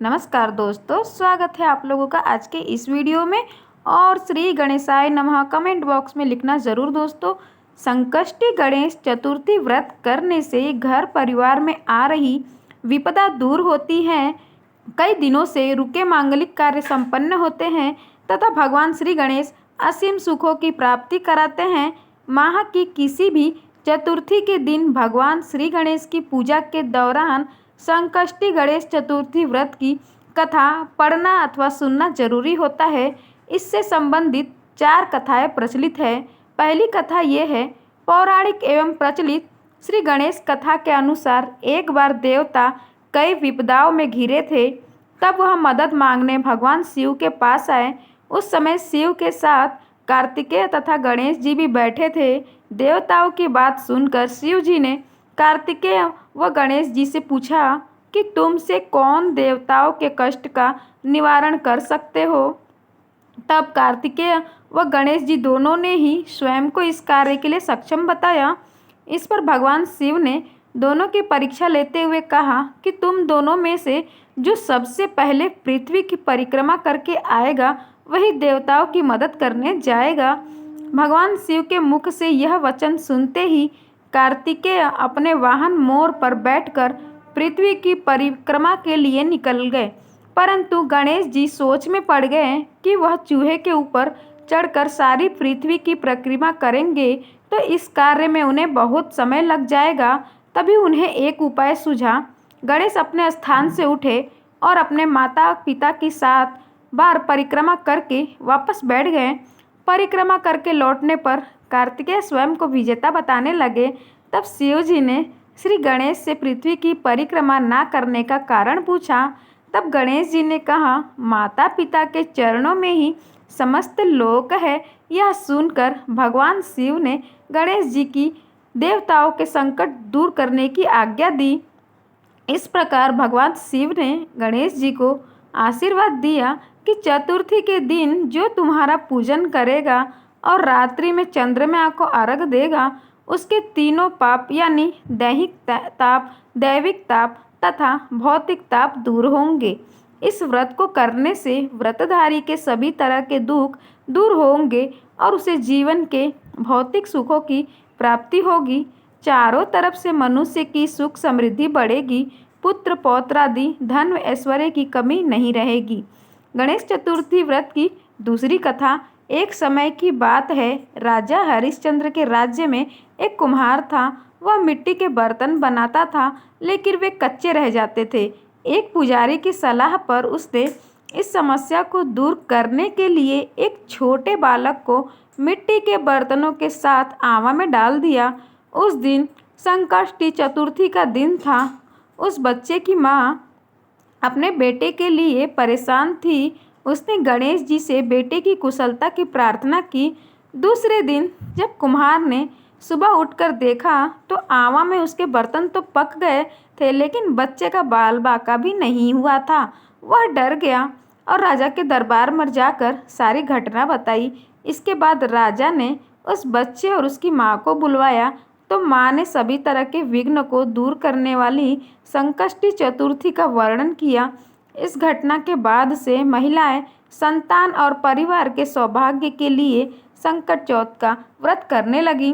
नमस्कार दोस्तों, स्वागत है आप लोगों का आज के इस वीडियो में। और श्री गणेशाय नमः कमेंट बॉक्स में लिखना ज़रूर दोस्तों। संकष्टी गणेश चतुर्थी व्रत करने से घर परिवार में आ रही विपदा दूर होती है। कई दिनों से रुके मांगलिक कार्य संपन्न होते हैं तथा भगवान श्री गणेश असीम सुखों की प्राप्ति कराते हैं। माह की किसी भी चतुर्थी के दिन भगवान श्री गणेश की पूजा के दौरान संकष्टी गणेश चतुर्थी व्रत की कथा पढ़ना अथवा सुनना जरूरी होता है। इससे संबंधित 4 कथाएं प्रचलित है। पहली कथा ये है, पौराणिक एवं प्रचलित श्री गणेश कथा के अनुसार एक बार देवता कई विपदाओं में घिरे थे। तब वह मदद मांगने भगवान शिव के पास आए। उस समय शिव के साथ कार्तिकेय तथा गणेश जी भी बैठे थे। देवताओं की बात सुनकर शिव जी ने कार्तिकेय व गणेश जी से पूछा कि तुमसे कौन देवताओं के कष्ट का निवारण कर सकते हो। तब कार्तिकेय व गणेश जी दोनों ने ही स्वयं को इस कार्य के लिए सक्षम बताया। इस पर भगवान शिव ने दोनों की परीक्षा लेते हुए कहा कि तुम दोनों में से जो सबसे पहले पृथ्वी की परिक्रमा करके आएगा वही देवताओं की मदद करने जाएगा। भगवान शिव के मुख से यह वचन सुनते ही कार्तिकेय अपने वाहन मोर पर बैठकर पृथ्वी की परिक्रमा के लिए निकल गए। परंतु गणेश जी सोच में पड़ गए कि वह चूहे के ऊपर चढ़कर सारी पृथ्वी की परिक्रमा करेंगे तो इस कार्य में उन्हें बहुत समय लग जाएगा। तभी उन्हें एक उपाय सूझा। गणेश अपने स्थान से उठे और अपने माता पिता के साथ बार परिक्रमा करके वापस बैठ गए। परिक्रमा करके लौटने पर कार्तिकेय स्वयं को विजेता बताने लगे। तब शिव जी ने श्री गणेश से पृथ्वी की परिक्रमा ना करने का कारण पूछा। तब गणेश जी ने कहा, माता पिता के चरणों में ही समस्त लोक है। यह सुनकर भगवान शिव ने गणेश जी की देवताओं के संकट दूर करने की आज्ञा दी। इस प्रकार भगवान शिव ने गणेश जी को आशीर्वाद दिया कि चतुर्थी के दिन जो तुम्हारा पूजन करेगा और रात्रि में चंद्रमा को अर्घ देगा उसके तीनों पाप यानी दैहिक ताप, दैविक ताप तथा भौतिक ताप दूर होंगे। इस व्रत को करने से व्रतधारी के सभी तरह के दुख दूर होंगे और उसे जीवन के भौतिक सुखों की प्राप्ति होगी। चारों तरफ से मनुष्य की सुख समृद्धि बढ़ेगी। पुत्र पौत्रादि धन व ऐश्वर्य की कमी नहीं रहेगी। गणेश चतुर्थी व्रत की दूसरी कथा। एक समय की बात है, राजा हरिश्चंद्र के राज्य में एक कुम्हार था। वह मिट्टी के बर्तन बनाता था लेकिन वे कच्चे रह जाते थे। एक पुजारी की सलाह पर उसने इस समस्या को दूर करने के लिए एक छोटे बालक को मिट्टी के बर्तनों के साथ आवा में डाल दिया। उस दिन संकष्टी चतुर्थी का दिन था। उस बच्चे की माँ अपने बेटे के लिए परेशान थी। उसने गणेश जी से बेटे की कुशलता की प्रार्थना की। दूसरे दिन जब कुम्हार ने सुबह उठकर देखा तो आवा में उसके बर्तन तो पक गए थे लेकिन बच्चे का बाल बाका भी नहीं हुआ था। वह डर गया और राजा के दरबार में जाकर सारी घटना बताई। इसके बाद राजा ने उस बच्चे और उसकी माँ को बुलवाया तो माँ ने सभी तरह के विघ्न को दूर करने वाली संकष्टी चतुर्थी का वर्णन किया। इस घटना के बाद से महिलाएं संतान और परिवार के सौभाग्य के लिए संकट चौथ का व्रत करने लगी।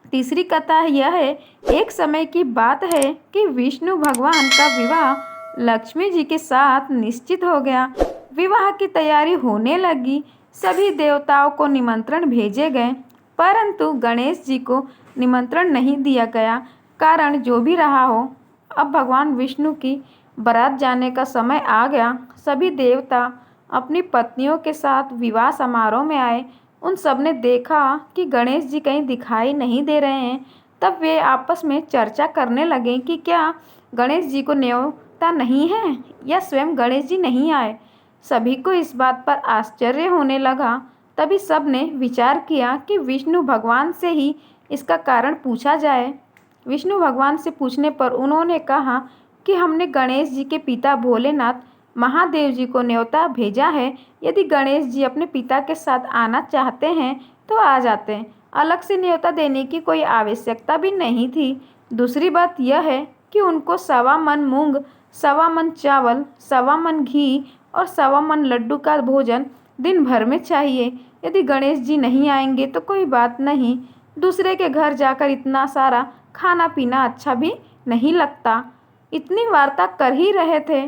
तीसरी कथा यह है, एक समय की बात है कि विष्णु भगवान का विवाह लक्ष्मी जी के साथ निश्चित हो गया। विवाह की तैयारी होने लगी। सभी देवताओं को निमंत्रण भेजे गए परंतु गणेश जी को निमंत्रण नहीं दिया गया। कारण जो भी रहा हो, अब भगवान विष्णु की बारात जाने का समय आ गया। सभी देवता अपनी पत्नियों के साथ विवाह समारोह में आए। उन सब ने देखा कि गणेश जी कहीं दिखाई नहीं दे रहे हैं। तब वे आपस में चर्चा करने लगे कि क्या गणेश जी को न्योता नहीं है या स्वयं गणेश जी नहीं आए। सभी को इस बात पर आश्चर्य होने लगा। तभी सब ने विचार किया कि विष्णु भगवान से ही इसका कारण पूछा जाए। विष्णु भगवान से पूछने पर उन्होंने कहा कि हमने गणेश जी के पिता भोलेनाथ महादेव जी को न्योता भेजा है। यदि गणेश जी अपने पिता के साथ आना चाहते हैं तो आ जाते हैं। अलग से न्योता देने की कोई आवश्यकता भी नहीं थी। दूसरी बात यह है कि उनको 1.25 मन मूंग सवा मन चावल, सवा मन घी और सवा मन लड्डू का भोजन दिन भर में चाहिए। यदि गणेश जी नहीं आएंगे तो कोई बात नहीं, दूसरे के घर जाकर इतना सारा खाना पीना अच्छा भी नहीं लगता। इतनी वार्ता कर ही रहे थे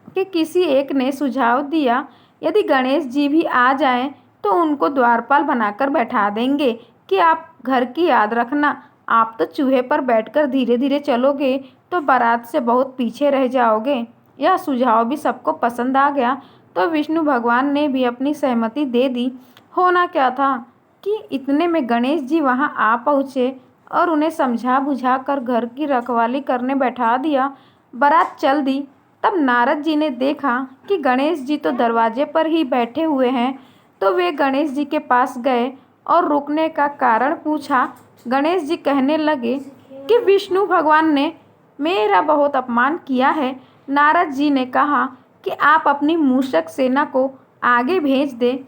कि किसी एक ने सुझाव दिया, यदि गणेश जी भी आ जाएं तो उनको द्वारपाल बनाकर बैठा देंगे कि आप घर की याद रखना, आप तो चूहे पर बैठकर धीरे धीरे चलोगे तो बारात से बहुत पीछे रह जाओगे। यह सुझाव भी सबको पसंद आ गया तो विष्णु भगवान ने भी अपनी सहमति दे दी। होना क्या था कि इतने में गणेश जी वहां आ पहुँचे और उन्हें समझा बुझा कर घर की रखवाली करने बैठा दिया। बारात चल दी। तब नारद जी ने देखा कि गणेश जी तो दरवाजे पर ही बैठे हुए हैं, तो वे गणेश जी के पास गए और रुकने का कारण पूछा। गणेश जी कहने लगे कि विष्णु भगवान ने मेरा बहुत अपमान किया है। नारद जी ने कहा कि आप अपनी मूषक सेना को आगे भेज दें,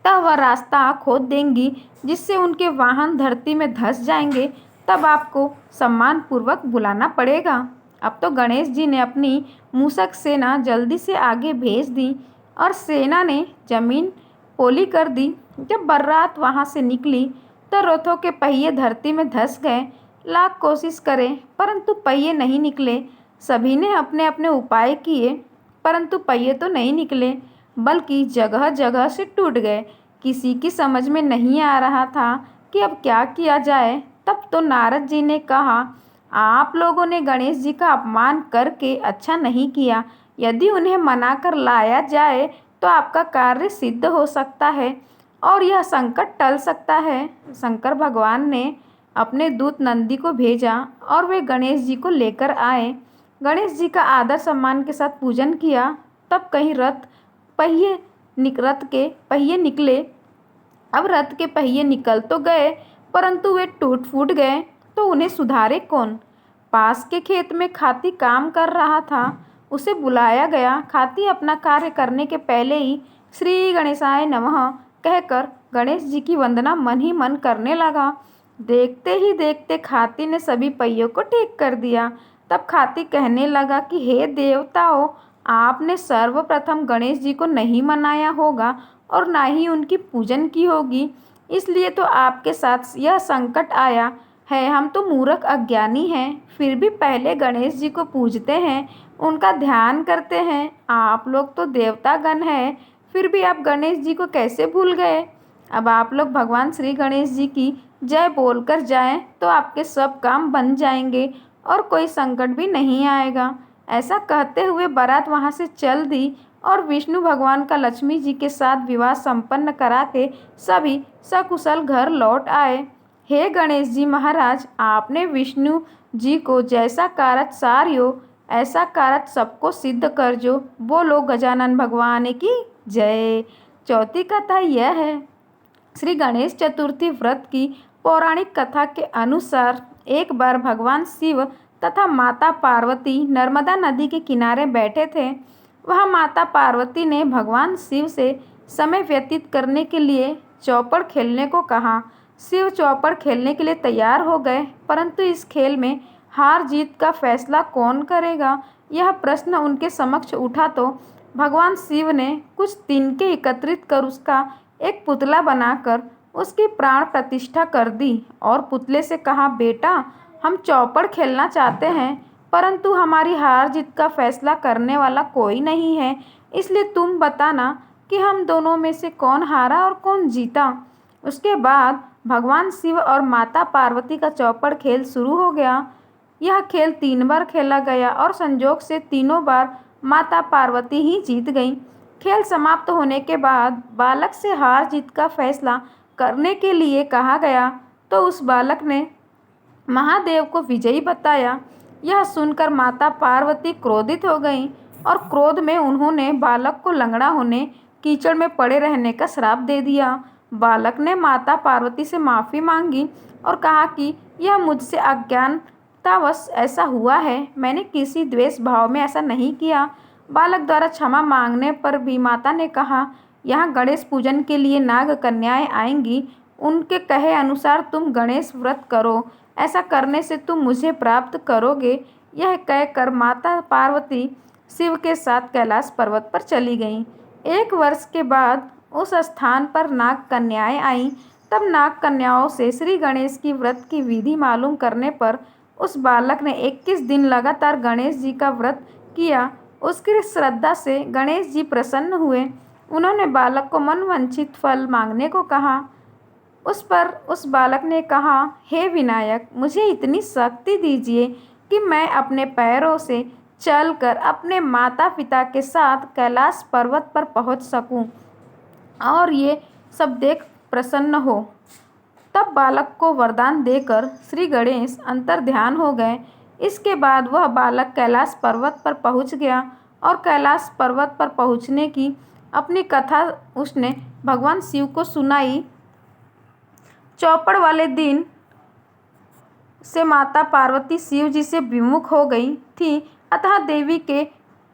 तब वह रास्ता खोद देंगी जिससे उनके वाहन धरती में धंस जाएंगे, तब आपको सम्मानपूर्वक बुलाना पड़ेगा। अब तो गणेश जी ने अपनी मूषक सेना जल्दी से आगे भेज दी और सेना ने जमीन पोली कर दी। जब बारात वहां से निकली तो रथों के पहिए धरती में धंस गए। लाख कोशिश करें परंतु पहिए नहीं निकले। सभी ने अपने अपने उपाय किए परंतु पहिए तो नहीं निकले, बल्कि जगह जगह से टूट गए। किसी की समझ में नहीं आ रहा था कि अब क्या किया जाए। तब तो नारद जी ने कहा, आप लोगों ने गणेश जी का अपमान करके अच्छा नहीं किया। यदि उन्हें मना कर लाया जाए तो आपका कार्य सिद्ध हो सकता है और यह संकट टल सकता है। शंकर भगवान ने अपने दूत नंदी को भेजा और वे गणेश जी को लेकर आए। गणेश जी का आदर सम्मान के साथ पूजन किया। तब कहीं रथ के पहिए निकले। अब रथ के पहिए निकल तो गए परंतु वे टूट फूट गए, तो उन्हें सुधारे कौन। पास के खेत में खाती काम कर रहा था, उसे बुलाया गया। खाती अपना कार्य करने के पहले ही श्री गणेशाय नमः कहकर गणेश जी की वंदना मन ही मन करने लगा। देखते ही देखते खाती ने सभी पहियों को ठीक कर दिया। तब खाती कहने लगा कि हे देवताओं, आपने सर्वप्रथम गणेश जी को नहीं मनाया होगा और ना ही उनकी पूजन की होगी, इसलिए तो आपके साथ यह संकट आया है। हम तो मूर्ख अज्ञानी हैं, फिर भी पहले गणेश जी को पूजते हैं, उनका ध्यान करते हैं। आप लोग तो देवतागण हैं, फिर भी आप गणेश जी को कैसे भूल गए। अब आप लोग भगवान श्री गणेश जी की जय बोलकर जाएं तो आपके सब काम बन जाएंगे और कोई संकट भी नहीं आएगा। ऐसा कहते हुए बारात वहां से चल दी और विष्णु भगवान का लक्ष्मी जी के साथ विवाह संपन्न करा के सभी सकुशल घर लौट आए। हे गणेश जी महाराज, आपने विष्णु जी को जैसा कारज सारियो ऐसा कारज सबको सिद्ध कर जो। बोलो गजानन भगवान की जय। चौथी कथा यह है, श्री गणेश चतुर्थी व्रत की पौराणिक कथा के अनुसार एक बार भगवान शिव तथा माता पार्वती नर्मदा नदी के किनारे बैठे थे। वहाँ माता पार्वती ने भगवान शिव से समय व्यतीत करने के लिए चौपड़ खेलने को कहा। शिव चौपड़ खेलने के लिए तैयार हो गए, परंतु इस खेल में हार जीत का फैसला कौन करेगा, यह प्रश्न उनके समक्ष उठा तो भगवान शिव ने कुछ तिनके एकत्रित कर उसका एक पुतला बनाकर उसकी प्राण प्रतिष्ठा कर दी और पुतले से कहा, बेटा, हम चौपड़ खेलना चाहते हैं परंतु हमारी हार जीत का फैसला करने वाला कोई नहीं है, इसलिए तुम बताना कि हम दोनों में से कौन हारा और कौन जीता। उसके बाद भगवान शिव और माता पार्वती का चौपड़ खेल शुरू हो गया। यह खेल 3 बार खेला गया और संजोग से तीनों बार माता पार्वती ही जीत गई। खेल समाप्त होने के बाद बालक से हार जीत का फैसला करने के लिए कहा गया तो उस बालक ने महादेव को विजयी बताया। यह सुनकर माता पार्वती क्रोधित हो गईं और क्रोध में उन्होंने बालक को लंगड़ा होने, कीचड़ में पड़े रहने का श्राप दे दिया। बालक ने माता पार्वती से माफ़ी मांगी और कहा कि यह मुझसे अज्ञानतावश ऐसा हुआ है, मैंने किसी द्वेष भाव में ऐसा नहीं किया। बालक द्वारा क्षमा मांगने पर भी माता ने कहा, यहाँ गणेश पूजन के लिए नाग कन्याएं आएंगी, उनके कहे अनुसार तुम गणेश व्रत करो, ऐसा करने से तुम मुझे प्राप्त करोगे। यह कहकर माता पार्वती शिव के साथ कैलाश पर्वत पर चली गईं। 1 वर्ष के बाद उस स्थान पर नाग कन्याएं आईं। तब नाग कन्याओं से श्री गणेश की व्रत की विधि मालूम करने पर उस बालक ने 21 दिन लगातार गणेश जी का व्रत किया। उसकी श्रद्धा से गणेश जी प्रसन्न हुए। उन्होंने बालक को मनवांछित फल मांगने को कहा। उस पर उस बालक ने कहा, हे विनायक, मुझे इतनी शक्ति दीजिए कि मैं अपने पैरों से चलकर अपने माता पिता के साथ कैलाश पर्वत पर पहुंच सकूं और ये सब देख प्रसन्न हो। तब बालक को वरदान देकर श्री गणेश अंतर्ध्यान हो गए। इसके बाद वह बालक कैलाश पर्वत पर पहुंच गया और कैलाश पर्वत पर पहुंचने की अपनी कथा उसने भगवान शिव को सुनाई। चौपड़ वाले दिन से माता पार्वती शिव जी से विमुख हो गई थी, अतः देवी के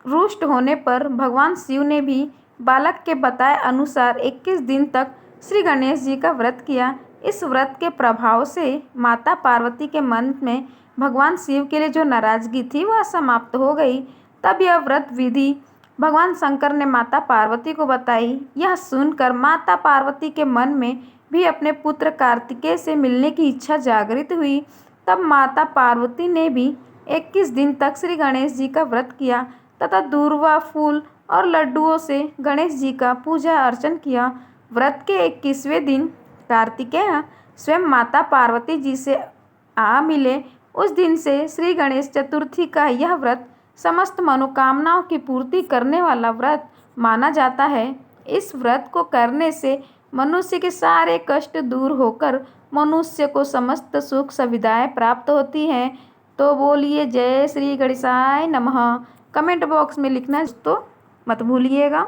रुष्ट होने पर भगवान शिव ने भी बालक के बताए अनुसार 21 दिन तक श्री गणेश जी का व्रत किया। इस व्रत के प्रभाव से माता पार्वती के मन में भगवान शिव के लिए जो नाराजगी थी वह समाप्त हो गई। तब यह व्रत विधि भगवान शंकर ने माता पार्वती को बताई। यह सुनकर माता पार्वती के मन में भी अपने पुत्र कार्तिकेय से मिलने की इच्छा जागृत हुई। तब माता पार्वती ने भी 21 दिन तक श्री गणेश जी का व्रत किया तथा दूर्वा, फूल और लड्डुओं से गणेश जी का पूजा अर्चन किया। व्रत के 21वें दिन कार्तिकेय स्वयं माता पार्वती जी से आ मिले। उस दिन से श्री गणेश चतुर्थी का यह व्रत समस्त मनोकामनाओं की पूर्ति करने वाला व्रत माना जाता है। इस व्रत को करने से मनुष्य के सारे कष्ट दूर होकर मनुष्य को समस्त सुख सुविधाएं प्राप्त होती हैं। तो बोलिए जय श्री गणेशाय नमः। कमेंट बॉक्स में लिखना तो मत भूलिएगा।